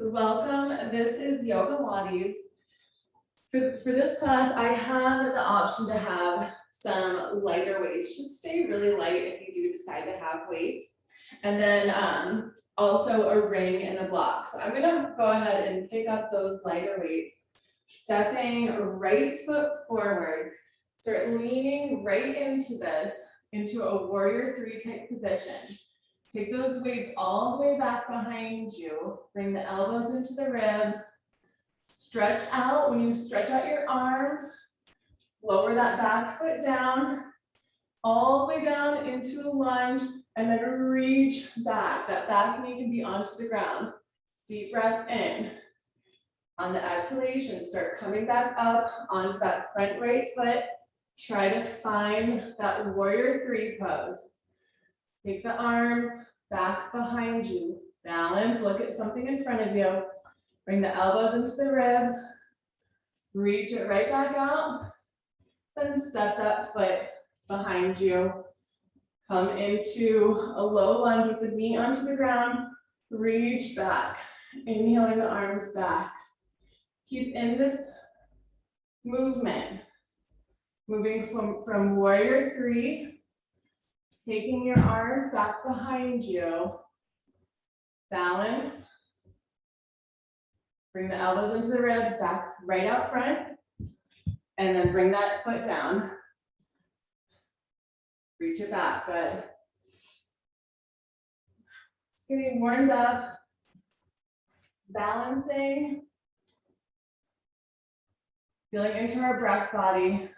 So welcome, this is Yogalates. For this class, I have the option to have some lighter weights. Just stay really light if you do decide to have weights. And then also a ring and a block. So I'm gonna go ahead and pick up those lighter weights, stepping right foot forward, start leaning right into this, into a warrior three type position. Take those weights all the way back behind you. Bring the elbows into the ribs. Stretch out. When you stretch out your arms, lower that back foot down, all the way down into a lunge, and then reach back. That back knee can be onto the ground. Deep breath in. On the exhalation, start coming back up onto that front right foot. Try to find that warrior three pose. Take the arms back behind you. Balance, look at something in front of you. Bring the elbows into the ribs. Reach it right back out. Then step that foot behind you. Come into a low lunge with the knee onto the ground. Reach back. Inhaling the arms back. Keep in this movement. Moving from warrior three. Taking your arms back behind you. Balance. Bring the elbows into the ribs, back right out front. And then bring that foot down. Reach it back, good. Just getting warmed up. Balancing. Feeling into our breath body.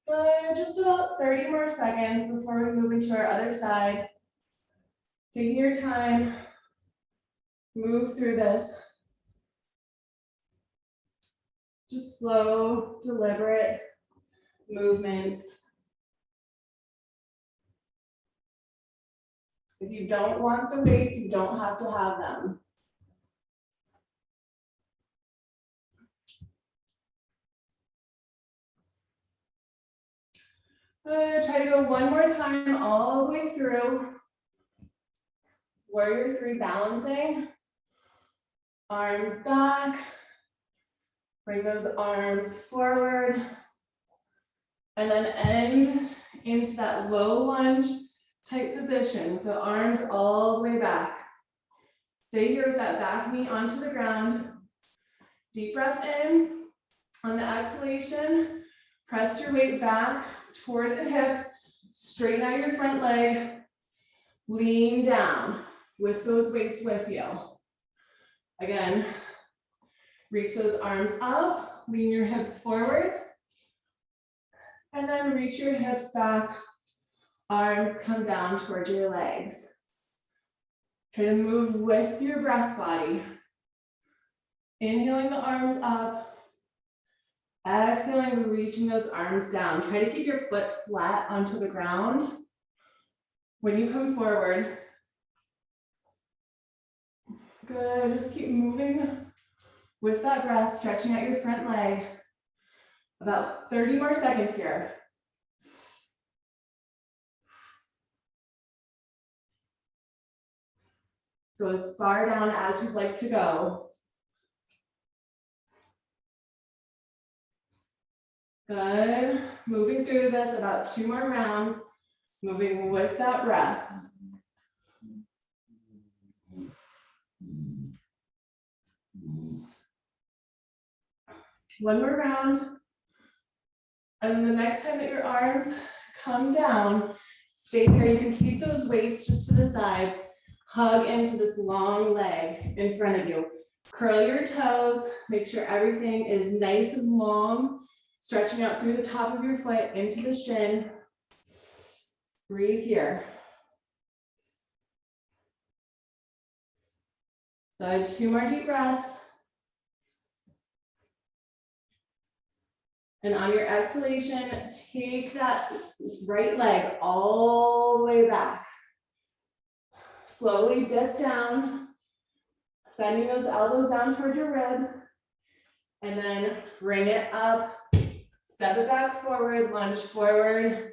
Good, just about 30 more seconds before we move into our other side. Take your time, move through this. Just slow, deliberate movements. If you don't want the weights, you don't have to have them. Good, try to go one more time all the way through. Warrior three, balancing. Arms back. Bring those arms forward. And then end into that low lunge type position with the arms all the way back. Stay here with that back knee onto the ground. Deep breath in. On the exhalation, press your weight back toward the hips. Straighten out your front leg. Lean down with those weights with you. Again, reach those arms up. Lean your hips forward. And then reach your hips back. Arms come down towards your legs. Try to move with your breath body. Inhaling the arms up. Exhaling, reaching those arms down. Try to keep your foot flat onto the ground. When you come forward, good, just keep moving with that breath, stretching out your front leg. About 30 more seconds here. Go as far down as you'd like to go. Good. Moving through this, about 2 more rounds. Moving with that breath. One more round. And the next time that your arms come down, stay here. You can take those weights just to the side. Hug into this long leg in front of you. Curl your toes. Make sure everything is nice and long. Stretching out through the top of your foot into the shin. Breathe here. Good, 2 more deep breaths. And on your exhalation, take that right leg all the way back. Slowly dip down, bending those elbows down toward your ribs, and then bring it up, step it back forward, lunge forward,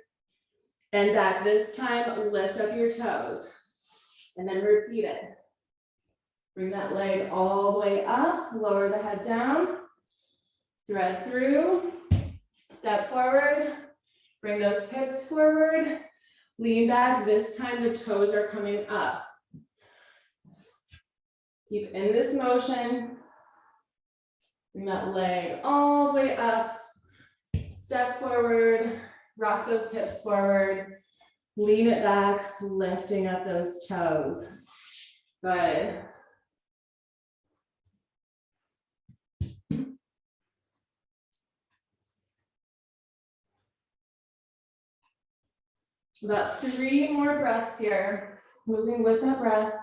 And back this time, lift up your toes. And then repeat it. Bring that leg all the way up, lower the head down, thread through, step forward, bring those hips forward, lean back. This time the toes are coming up. Keep in this motion. Bring that leg all the way up, step forward, rock those hips forward, lean it back, lifting up those toes. Good. About 3 more breaths here, moving with that breath.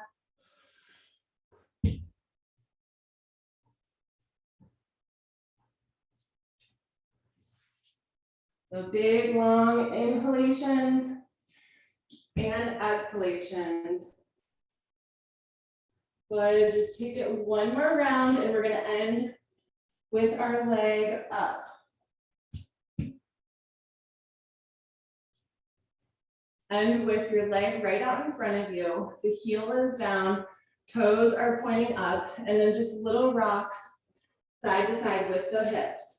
So big, long inhalations and exhalations. Good, just take it one more round and we're gonna end with our leg up. And with your leg right out in front of you, the heel is down, toes are pointing up, and then just little rocks side to side with the hips.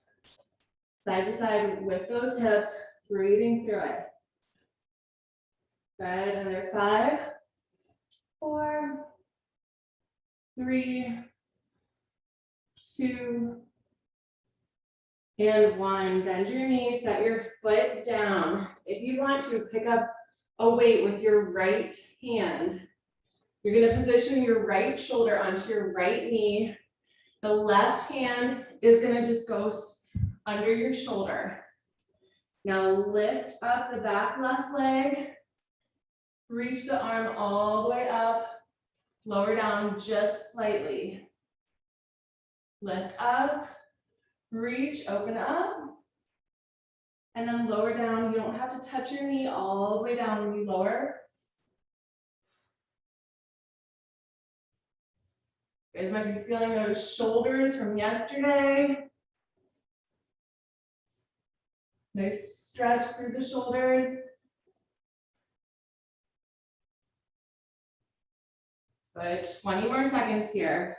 Side to side with those hips, breathing through it. Good, another 5, 4, 3, 2, and 1. Bend your knees, set your foot down. If you want to, pick up a weight with your right hand. You're gonna position your right shoulder onto your right knee. The left hand is gonna just go under your shoulder. Now lift up the back left leg. Reach the arm all the way up. Lower down just slightly. Lift up, reach, open up. And then lower down. You don't have to touch your knee all the way down when you lower. You guys might be feeling those shoulders from yesterday. Nice stretch through the shoulders. Good, 20 more seconds here.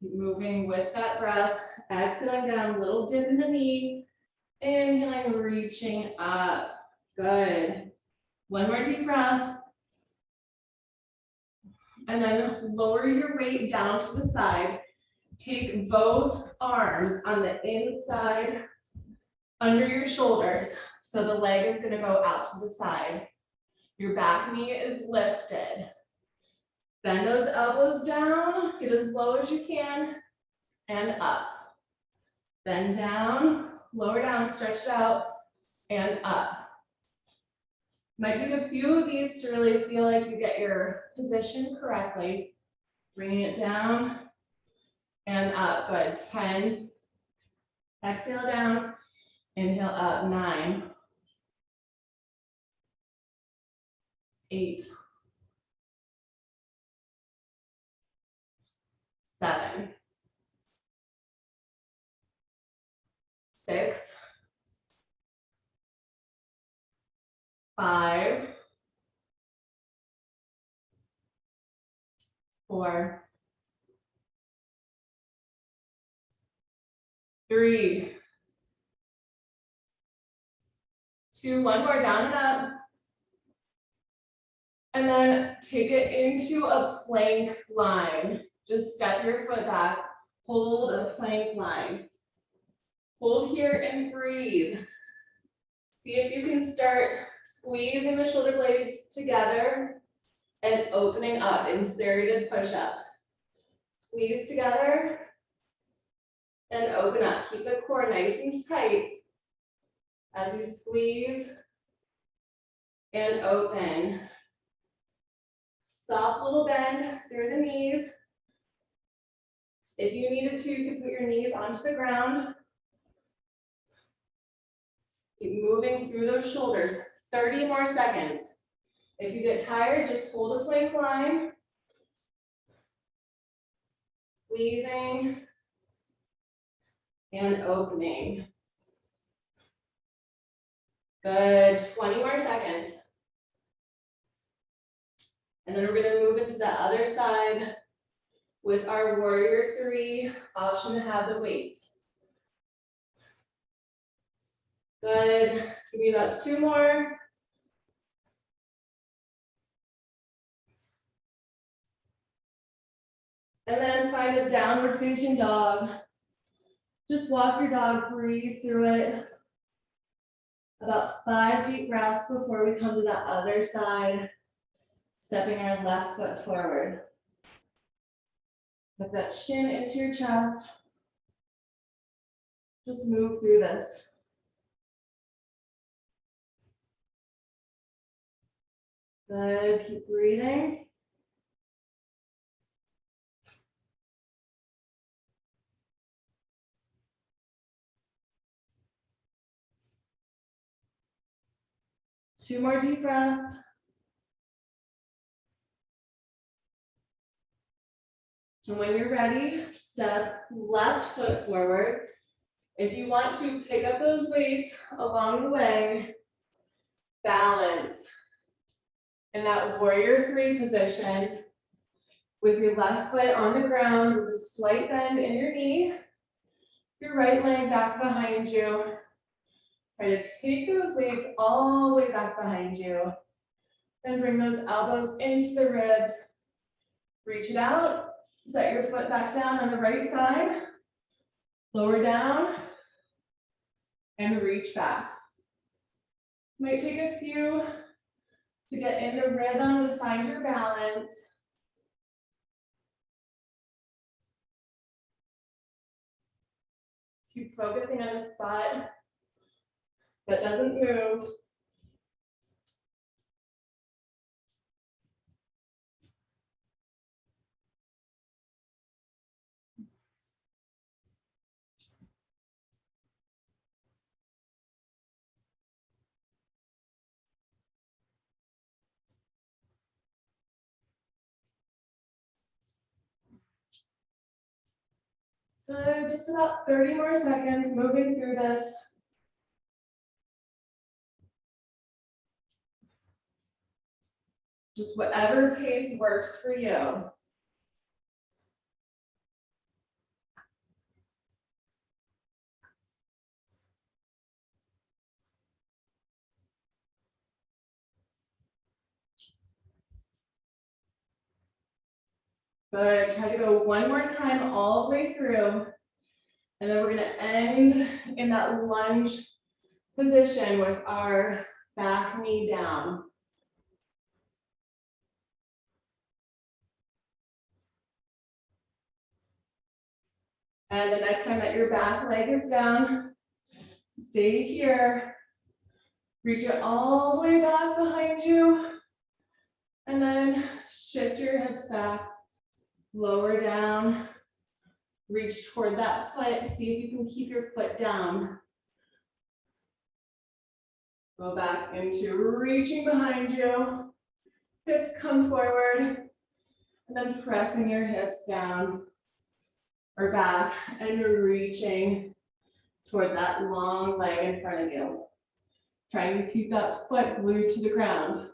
Keep moving with that breath. Exhaling down, little dip in the knee. Inhaling, reaching up. Good. One more deep breath. And then lower your weight down to the side. Take both arms on the inside under your shoulders. So the leg is gonna go out to the side. Your back knee is lifted. Bend those elbows down, get as low as you can, and up. Bend down, lower down, stretch it out, and up. Might take a few of these to really feel like you get your position correctly. Bringing it down and up. Good. 10. Exhale down. Inhale up. 9. 8. 7. 6. 5. 4. 3. 2. One more, down and up. And then take it into a plank line. Just step your foot back, hold a plank line. Hold here and breathe. See if you can start squeezing the shoulder blades together and opening up in serrated push-ups. Squeeze together and open up. Keep the core nice and tight as you squeeze and open. Soft little bend through the knees. If you needed to, you could put your knees onto the ground. Keep moving through those shoulders. 30 more seconds. If you get tired, just hold a plank line. Squeezing and opening. Good, 20 more seconds. And then we're gonna move into the other side with our warrior three, option to have the weights. Good, give me about 2 more. And then find a downward facing dog. Just walk your dog, breathe through it. About 5 deep breaths before we come to that other side, stepping our left foot forward. Put that chin into your chest. Just move through this. Good, keep breathing. Two more deep breaths. And when you're ready, step left foot forward. If you want to pick up those weights along the way, balance in that warrior three position with your left foot on the ground with a slight bend in your knee, your right leg back behind you. Try to take those weights all the way back behind you. Then bring those elbows into the ribs. Reach it out. Set your foot back down on the right side. Lower down. And reach back. Might take a few to get in the rhythm to find your balance. Keep focusing on the spot that doesn't move. Good, just about 30 more seconds, moving through this. Just whatever pace works for you. Good, try to go one more time all the way through. And then we're gonna end in that lunge position with our back knee down. And the next time that your back leg is down, stay here. Reach it all the way back behind you. And then shift your hips back, lower down. Reach toward that foot. See if you can keep your foot down. Go back into reaching behind you. Hips come forward. And then pressing your hips down or back and reaching toward that long leg in front of you. Trying to keep that foot glued to the ground.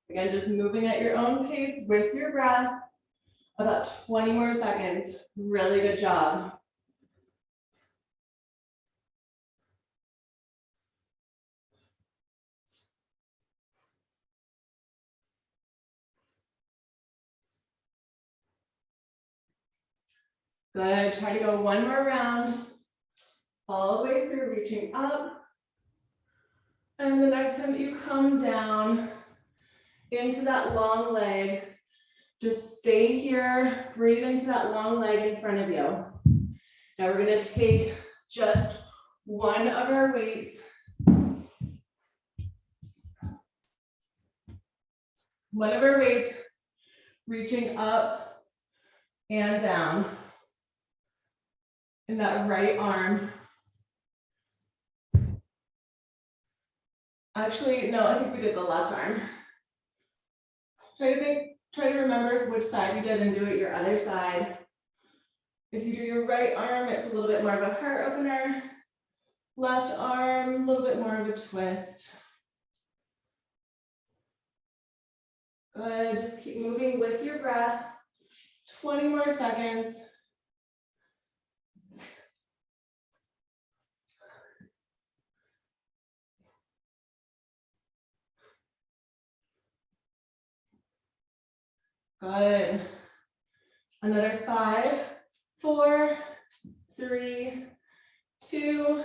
Again, just moving at your own pace with your breath. About 20 more seconds. Really good job. Good, try to go one more round. All the way through, reaching up. And the next time that you come down into that long leg, just stay here, breathe into that long leg in front of you. Now we're gonna take just one of our weights. One of our weights, reaching up and down in that right arm. Actually, no, I think we did the left arm. Try to remember which side you did and do it your other side. If you do your right arm, it's a little bit more of a heart opener. Left arm, a little bit more of a twist. Good, just keep moving with your breath. 20 more seconds. Good. Another 5, 4, 3, 2,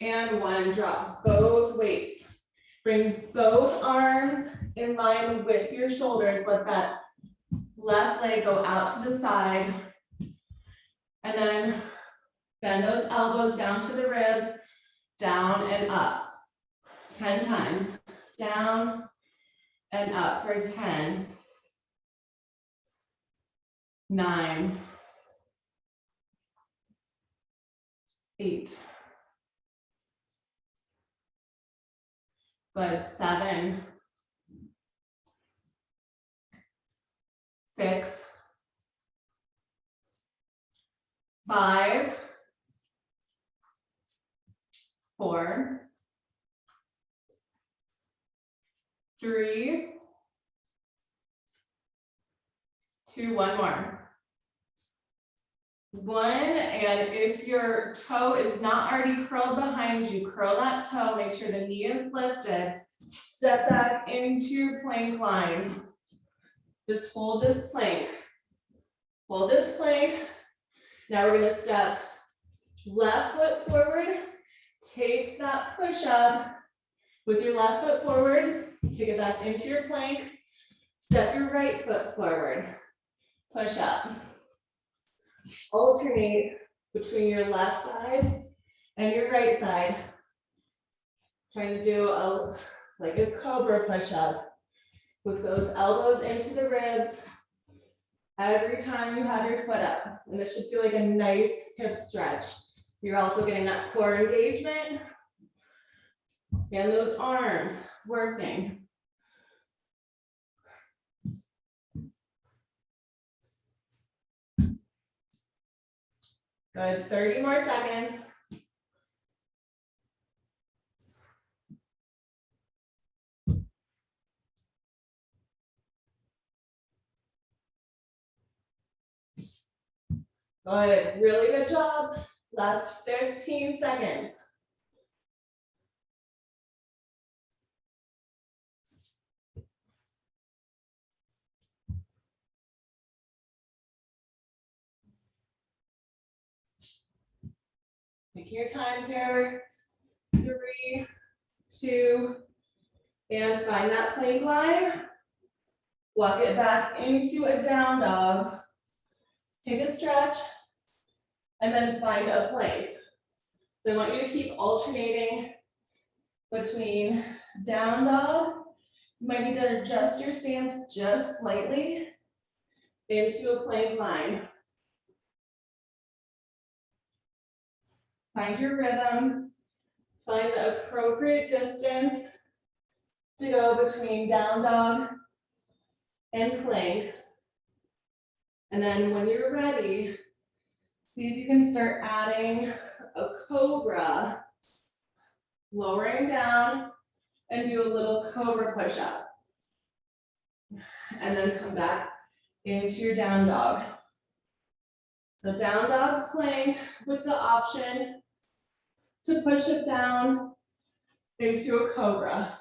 and 1. Drop both weights. Bring both arms in line with your shoulders. Let that left leg go out to the side. And then bend those elbows down to the ribs, down and up. 10 times. Down and up for 10. 9. 8. Good. 7. 6. 5. 4. 3. 2, 1 more. 1, and if your toe is not already curled behind you, curl that toe, make sure the knee is lifted. Step back into your plank line. Just hold this plank. Hold this plank. Now we're gonna step left foot forward. Take that push up with your left foot forward. Take it back into your plank. Step your right foot forward. Push up. Alternate between your left side and your right side. Trying to do like a cobra push up with those elbows into the ribs every time you have your foot up. And this should feel like a nice hip stretch. You're also getting that core engagement and those arms working. Good, 30 more seconds. Good, really good job. Last 15 seconds. Take your time here. 3, 2, and find that plank line. Walk it back into a down dog. Take a stretch, and then find a plank. So I want you to keep alternating between down dog. You might need to adjust your stance just slightly into a plank line. Find your rhythm. Find the appropriate distance to go between down dog and plank. And then when you're ready, see if you can start adding a cobra, lowering down and do a little cobra push up. And then come back into your down dog. So down dog plank with the option to push it down into a cobra.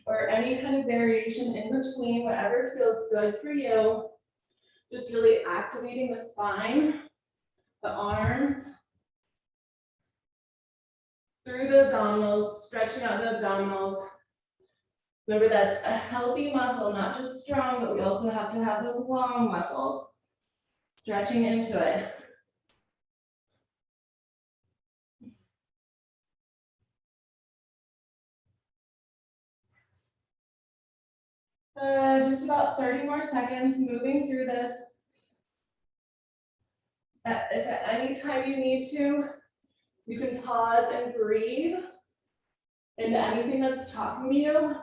Or any kind of variation in between, whatever feels good for you. Just really activating the spine, the arms, through the abdominals, stretching out the abdominals. Remember, that's a healthy muscle, not just strong, but we also have to have those long muscles. Stretching into it. Just about 30 more seconds, moving through this. If at any time you need to, You can pause and breathe into anything that's talking to you.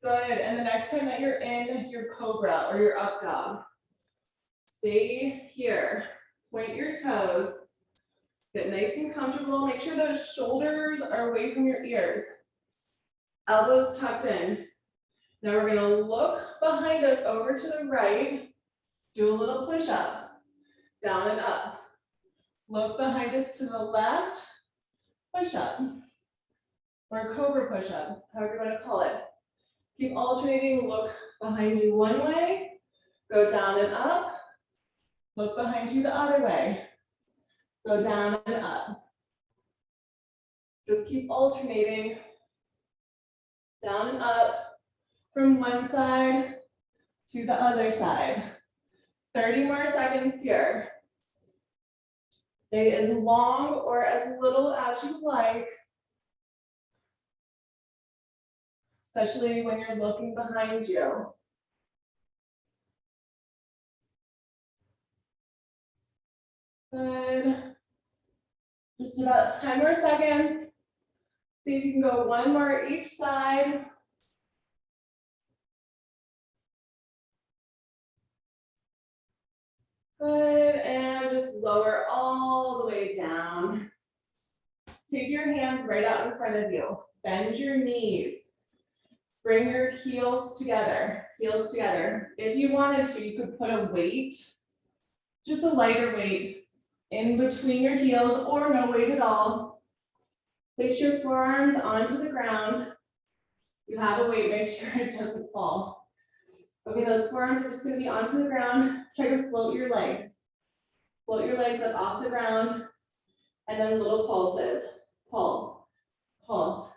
Good, and the next time that you're in your cobra or your up dog, stay here, point your toes, get nice and comfortable, make sure those shoulders are away from your ears, elbows tucked in. Now we're gonna look behind us over to the right, do a little push up, down and up. Look behind us to the left, push up, or cobra push up, however you wanna call it. Keep alternating, look behind you one way, go down and up, look behind you the other way, go down and up. Just keep alternating, down and up, from one side to the other side. 30 more seconds here. Stay as long or as little as you like, especially when you're looking behind you. Good. Just about 10 more seconds. See if you can go one more each side. Good, and just lower all the way down. Take your hands right out in front of you. Bend your knees. Bring your heels together, heels together. If you wanted to, you could put a weight, just a lighter weight, in between your heels or no weight at all. Place your forearms onto the ground. You have a weight, make sure it doesn't fall. Okay, those forearms are just gonna be onto the ground. Try to float your legs. Float your legs up off the ground, and then little pulses. Pulse, pulse,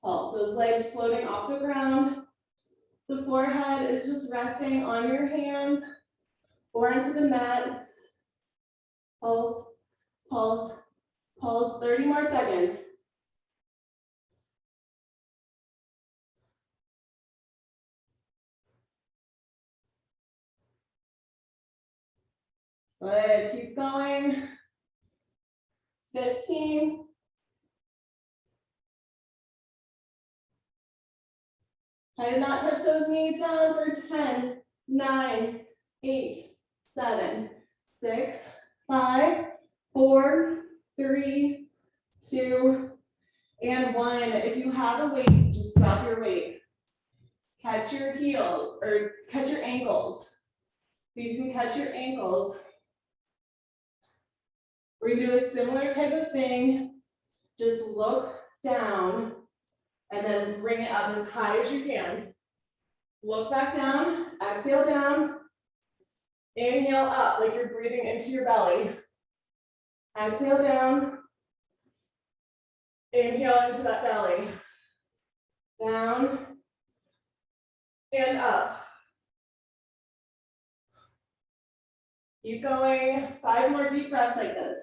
pulse. Those legs floating off the ground. The forehead is just resting on your hands or into the mat. Pulse, pulse, pulse. 30 more seconds. Good, keep going. 15. Try to not touch those knees down for 10, 9, 8, 7, 6, 5, 4, 3, 2, and 1. If you have a weight, just drop your weight. Catch your heels or catch your ankles. So you can catch your ankles. We're gonna do a similar type of thing. Just look down and then bring it up as high as you can. Look back down, exhale down, inhale up like you're breathing into your belly. Exhale down, inhale into that belly. Down and up. Keep going, 5 more deep breaths like this.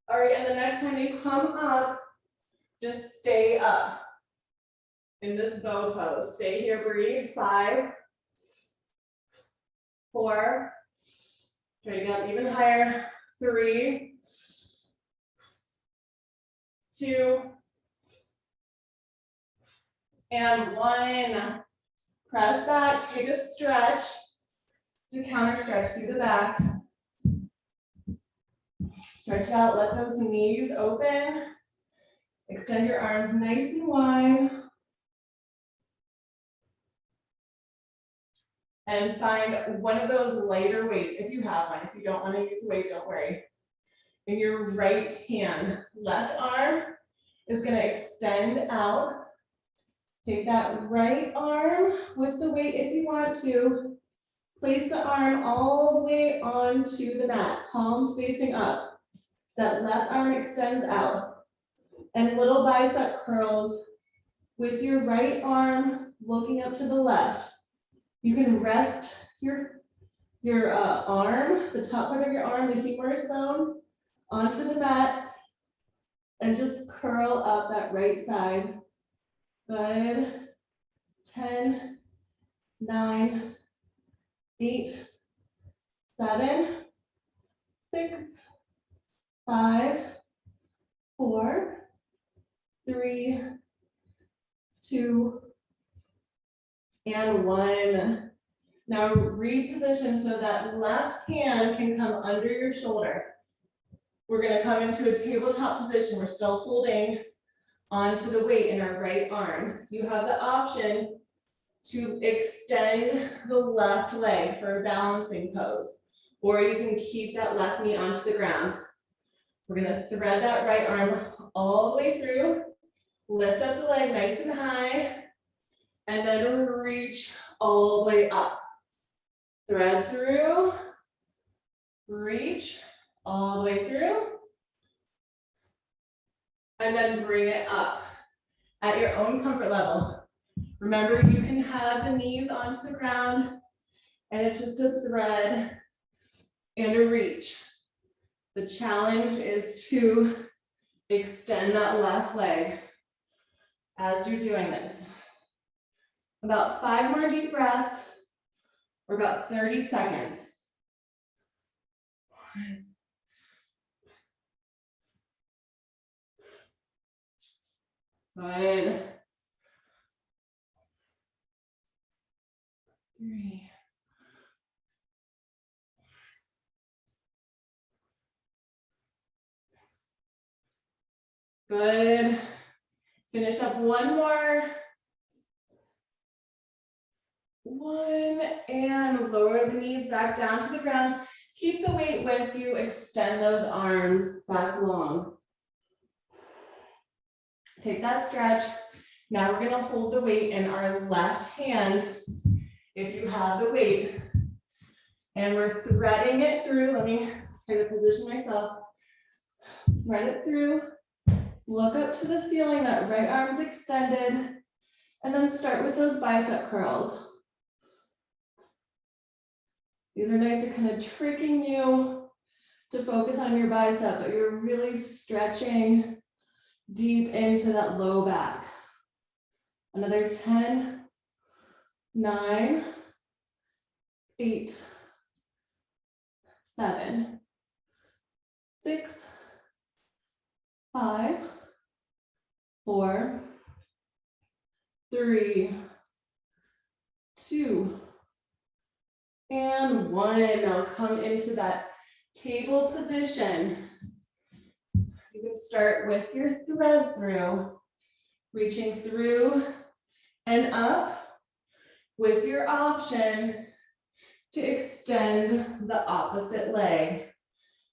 All right, and the next time you come up, just stay up in this bow pose. Stay here, breathe. 5, 4, try to get up even higher. 3, 2, and 1. Press back, take a stretch to counter stretch through the back. Stretch out, let those knees open. Extend your arms nice and wide. And find one of those lighter weights, if you have one. If you don't want to use a weight, don't worry. In your right hand, left arm is going to extend out. Take that right arm with the weight if you want to. Place the arm all the way onto the mat, palms facing up. That left arm extends out. And little bicep curls with your right arm looking up to the left. You can rest your arm, the top part of your arm, the humerus bone, onto the mat and just curl up that right side. Good. 10, 9, 8, 7, 6, 5, 4, 3, 2, and 1. Now reposition so that left hand can come under your shoulder. We're going to come into a tabletop position. We're still holding onto the weight in our right arm. You have the option to extend the left leg for a balancing pose, or you can keep that left knee onto the ground. We're going to thread that right arm all the way through, lift up the leg nice and high, and then reach all the way up. Thread through, reach all the way through, and then bring it up at your own comfort level. Remember, you can have the knees onto the ground, and it's just a thread and a reach. The challenge is to extend that left leg as you're doing this. About 5 more deep breaths, or about 30 seconds. Good. 3. Good. Finish up one more. 1, and lower the knees back down to the ground. Keep the weight with you, extend those arms back long. Take that stretch. Now we're gonna hold the weight in our left hand, if you have the weight. And we're threading it through. Let me try to position myself. Thread it through. Look up to the ceiling, that right arm's extended. And then start with those bicep curls. These are nice, they're kind of tricking you to focus on your bicep, but you're really stretching deep into that low back. Another 10, 9, 8, 7, 6, 5, 4, 3, 2, and 1. Now come into that table position. You can start with your thread through, reaching through and up with your option to extend the opposite leg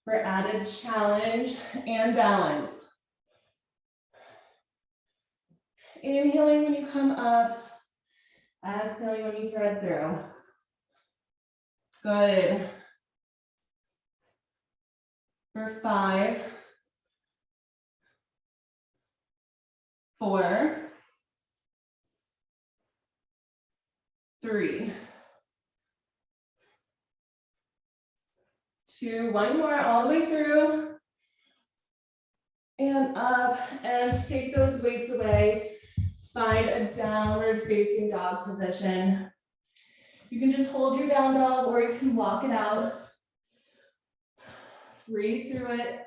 for added challenge and balance. Inhaling when you come up, exhaling when you thread through. Good. For 5, 4, 3, 2, 1 more all the way through. And up, and take those weights away. Find a downward facing dog position. You can just hold your down dog, or you can walk it out. Breathe through it.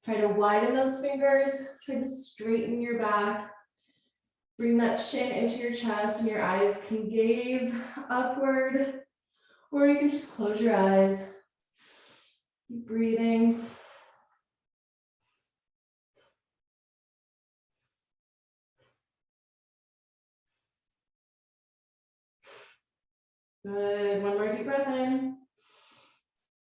Try to widen those fingers. Try to straighten your back. Bring that chin into your chest, and your eyes can gaze upward, or you can just close your eyes. Keep breathing. Good. 1 more deep breath in.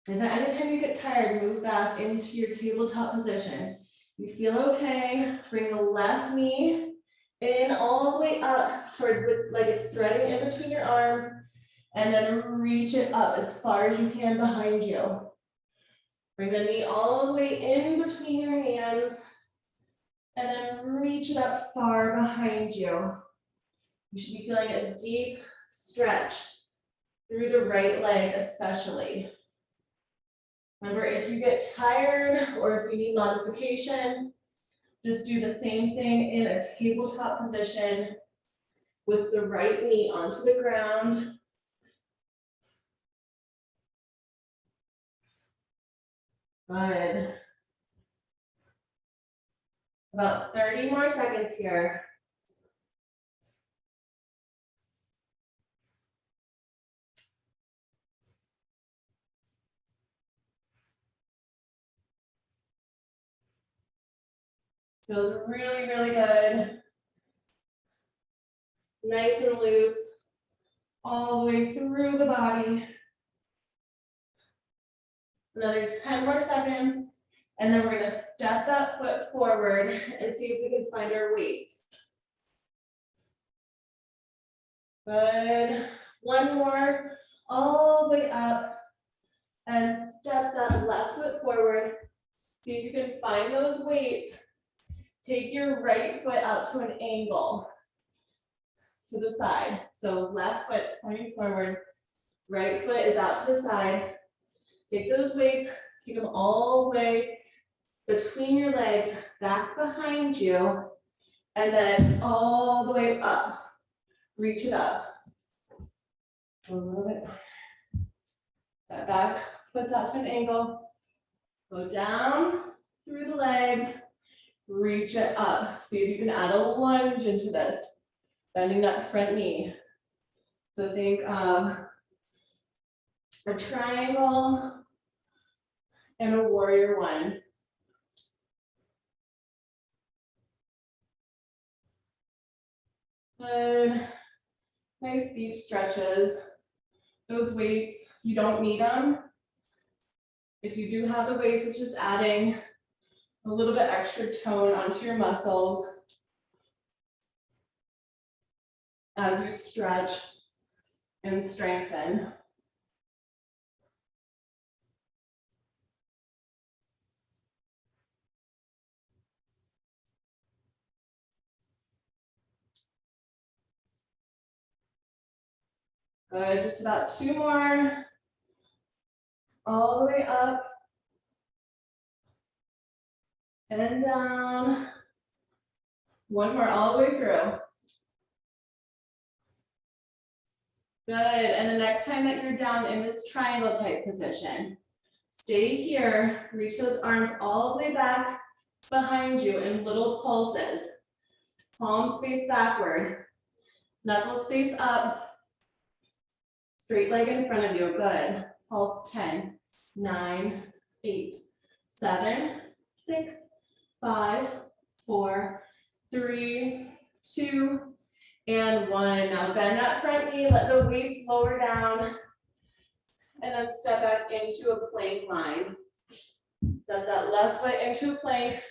And then anytime you get tired, move back into your tabletop position. You feel okay, bring the left knee in all the way up toward, like it's threading in between your arms, and then reach it up as far as you can behind you. Bring the knee all the way in between your hands. And then reach it up far behind you. You should be feeling a deep stretch through the right leg especially. Remember, if you get tired or if you need modification, just do the same thing in a tabletop position with the right knee onto the ground. Good. About 30 more seconds here. Feels really, really good. Nice and loose, all the way through the body. Another 10 more seconds, and then we're gonna step that foot forward and see if we can find our weights. Good. One more, all the way up, and step that left foot forward. See if you can find those weights. Take your right foot out to an angle to the side. So left foot's pointing forward, right foot is out to the side. Take those weights, keep them all the way between your legs, back behind you, and then all the way up. Reach it up. A little bit. That back foot's out to an angle. Go down through the legs, reach it up. See if you can add a lunge into this, bending that front knee. So think of a triangle and a warrior one. Good. Nice deep stretches. Those weights, you don't need them. If you do have the weights, it's just adding a little bit extra tone onto your muscles as you stretch and strengthen. Good, just about 2 more. All the way up and down. 1 more all the way through. Good, and the next time that you're down in this triangle type position, stay here, reach those arms all the way back behind you in little pulses. Palms face backward, knuckles face up, straight leg in front of you, good. Pulse 10, 9, 8, 7, 6, 5, 4, 3, 2, and 1. Now bend that front knee, let the weights lower down, and then step back into a plank line. Step that left foot into a plank,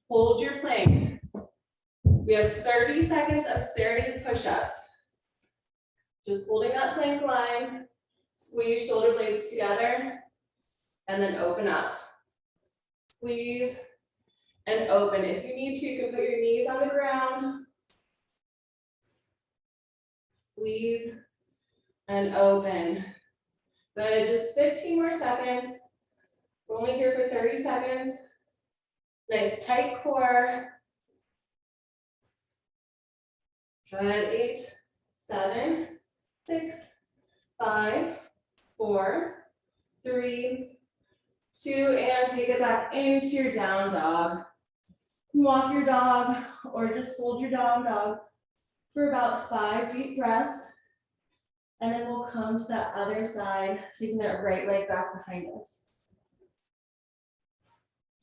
hold your plank. We have 30 seconds of serrated push-ups. Just holding that plank line, squeeze shoulder blades together, and then open up. Squeeze and open. If you need to, you can put your knees on the ground. Squeeze and open. Good, just 15 more seconds. We're only here for 30 seconds. Nice tight core. Good, 8, 7, 6, 5, 4, 3, 2, and take it back into your down dog. Walk your dog or just hold your down dog for about 5 deep breaths. And then we'll come to that other side, taking that right leg back behind us.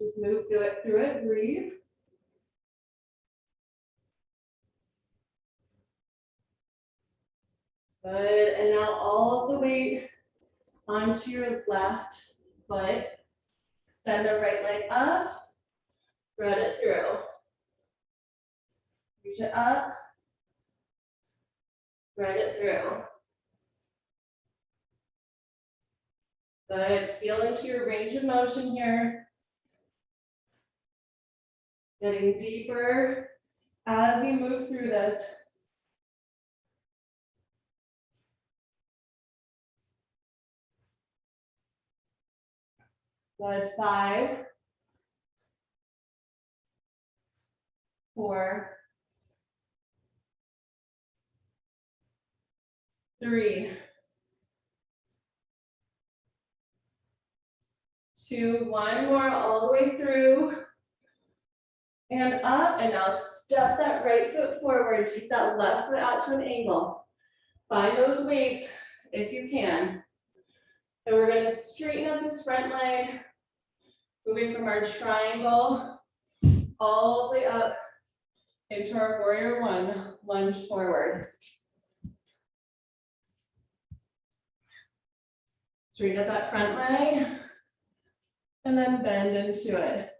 Just move through it, breathe. Good, and now all of the weight onto your left foot. Extend the right leg up, thread it through. Reach it up, thread it through. Good, feel into your range of motion here. Getting deeper as you move through this. Good, 5, 4, 3, 2, one more all the way through. And up, and now step that right foot forward, take that left foot out to an angle. Find those weights if you can. And we're gonna straighten up this front leg, moving from our triangle all the way up into our warrior one, lunge forward. Straighten up that front leg, and then bend into it.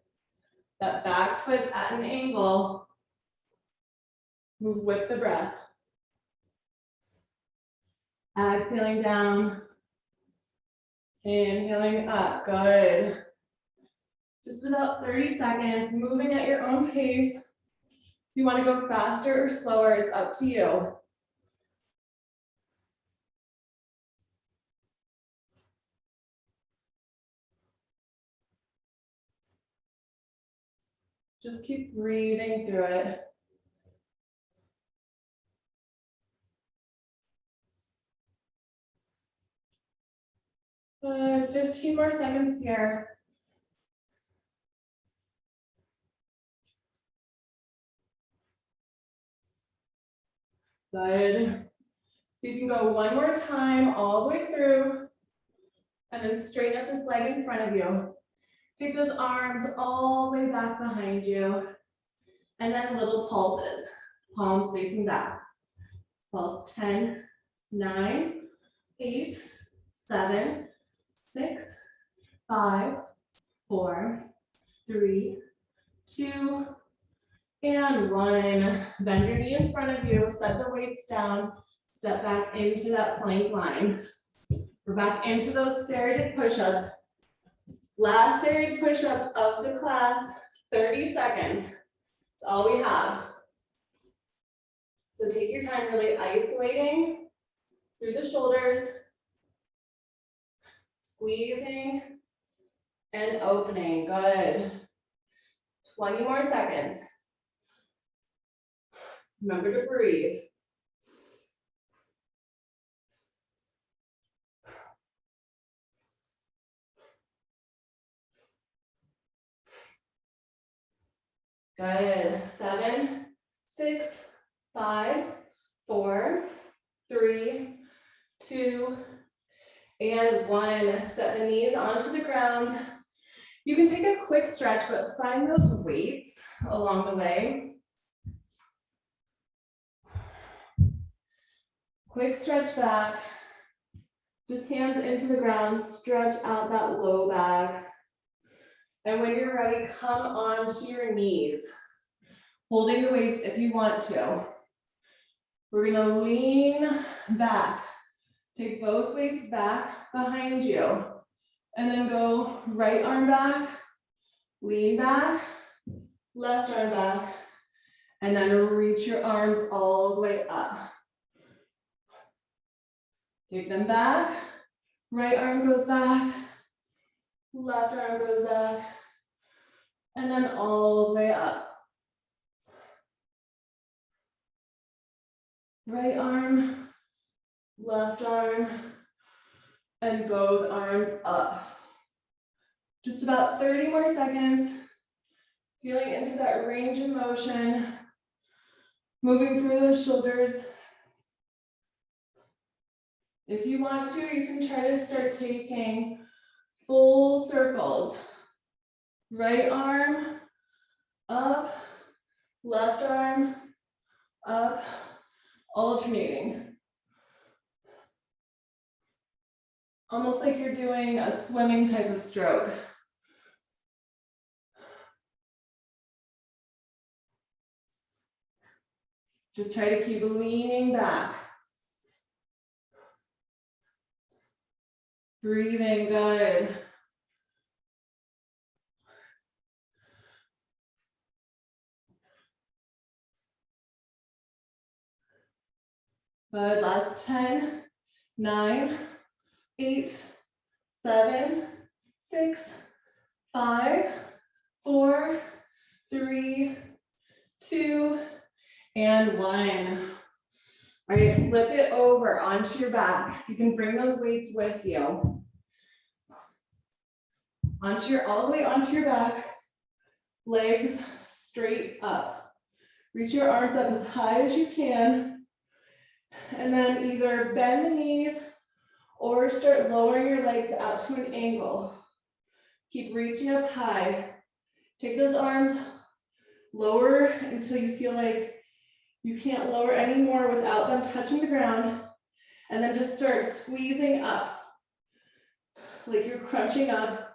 That back foot's at an angle. Move with the breath. Exhaling down. Inhaling up, good. Just about 30 seconds, moving at your own pace. If you want to go faster or slower, it's up to you. Just keep breathing through it. 15 more seconds here. Good. See if you can go one more time all the way through, and then straighten up this leg in front of you. Take those arms all the way back behind you, and then little pulses, palms facing back. Pulse 10, 9, 8, 7, 6, 5, 4, 3, 2, and 1. Bend your knee in front of you, set the weights down, step back into that plank line. We're back into those serrated push-ups. Last serrated push-ups of the class, 30 seconds. That's all we have. So take your time really isolating through the shoulders, squeezing and opening. Good. 20 more seconds. Remember to breathe. Good. 7, 6, 5, 4, 3, 2, and 1. Set the knees onto the ground. You can take a quick stretch, but find those weights along the way. Quick stretch back. Just hands into the ground, stretch out that low back. And when you're ready, come onto your knees, holding the weights if you want to. We're gonna lean back. Take both weights back behind you. And then go right arm back, lean back, left arm back, and then reach your arms all the way up. Take them back, right arm goes back, left arm goes back, and then all the way up. Right arm, left arm, and both arms up. Just about 30 more seconds. Feeling into that range of motion. Moving through those shoulders. If you want to, you can try to start taking full circles. Right arm, up, left arm, up, alternating. Almost like you're doing a swimming type of stroke. Just try to keep leaning back. Breathing, good. Good, last 10, 9, 8, 7, 6, 5, 4, 3, 2, and 1. All right, flip it over onto your back. You can bring those weights with you. All the way onto your back, legs straight up. Reach your arms up as high as you can, and then either bend the knees or start lowering your legs out to an angle. Keep reaching up high. Take those arms, lower until you feel like you can't lower anymore without them touching the ground, and then just start squeezing up, like you're crunching up.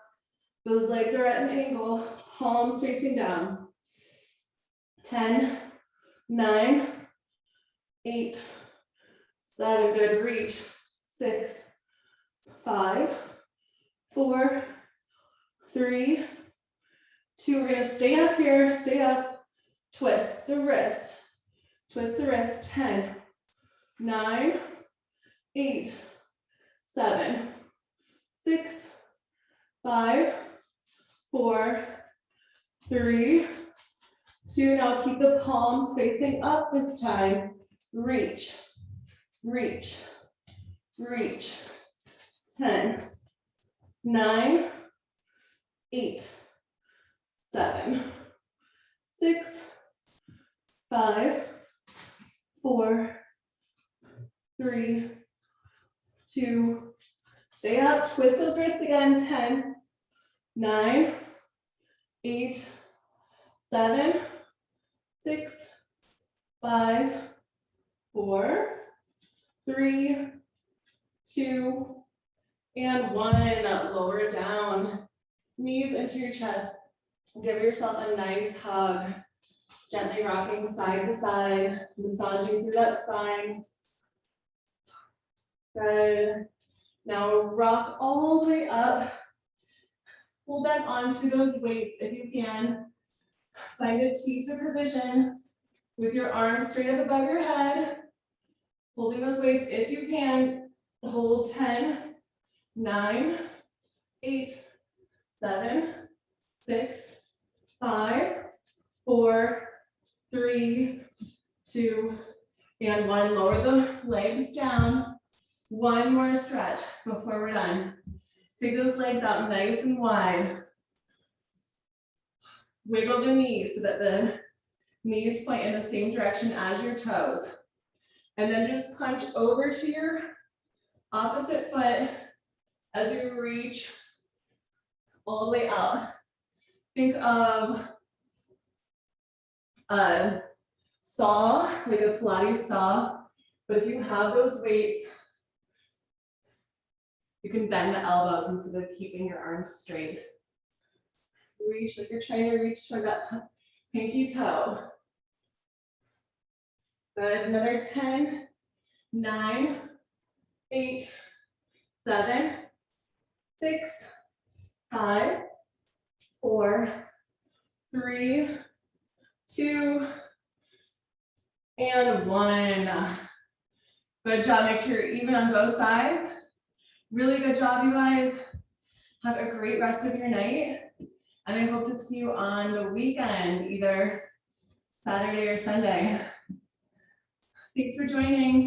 Those legs are at an angle, palms facing down. 10, 9, 8, 7, good, reach. 6, 5, 4, 3, 2, we're gonna stay up here, stay up. Twist the wrist, 10, 9, 8, 7, 6, 5, 4, 3, 2, now keep the palms facing up this time. Reach, reach, reach. 10, 9, 8, 7, 6, 5, 4, 3, 2, stay up, twist those wrists again. 10, 9, 8, 7, 6, 5, 4, 3, 2, and 1. Lower down, knees into your chest. Give yourself a nice hug. Gently rocking side to side, massaging through that spine. Good. Now rock all the way up. Hold back onto those weights if you can. Find a teaser position with your arms straight up above your head. Holding those weights if you can. Hold 10, 9, 8, 7, 6, 5, 4, 3, 2, and 1. Lower the legs down. One more stretch before we're done. Take those legs out nice and wide. Wiggle the knees so that the knees point in the same direction as your toes. And then just punch over to your opposite foot as you reach all the way out. Think of a saw, like a Pilates saw, but if you have those weights, you can bend the elbows instead of keeping your arms straight. Reach like you're trying to reach toward that pinky toe. Good, another 10, 9, 8, 7, 6, 5, 4, 3, 2, and 1. Good job, make sure you're even on both sides. Really good job, you guys. Have a great rest of your night. And I hope to see you on the weekend, either Saturday or Sunday. Thanks for joining.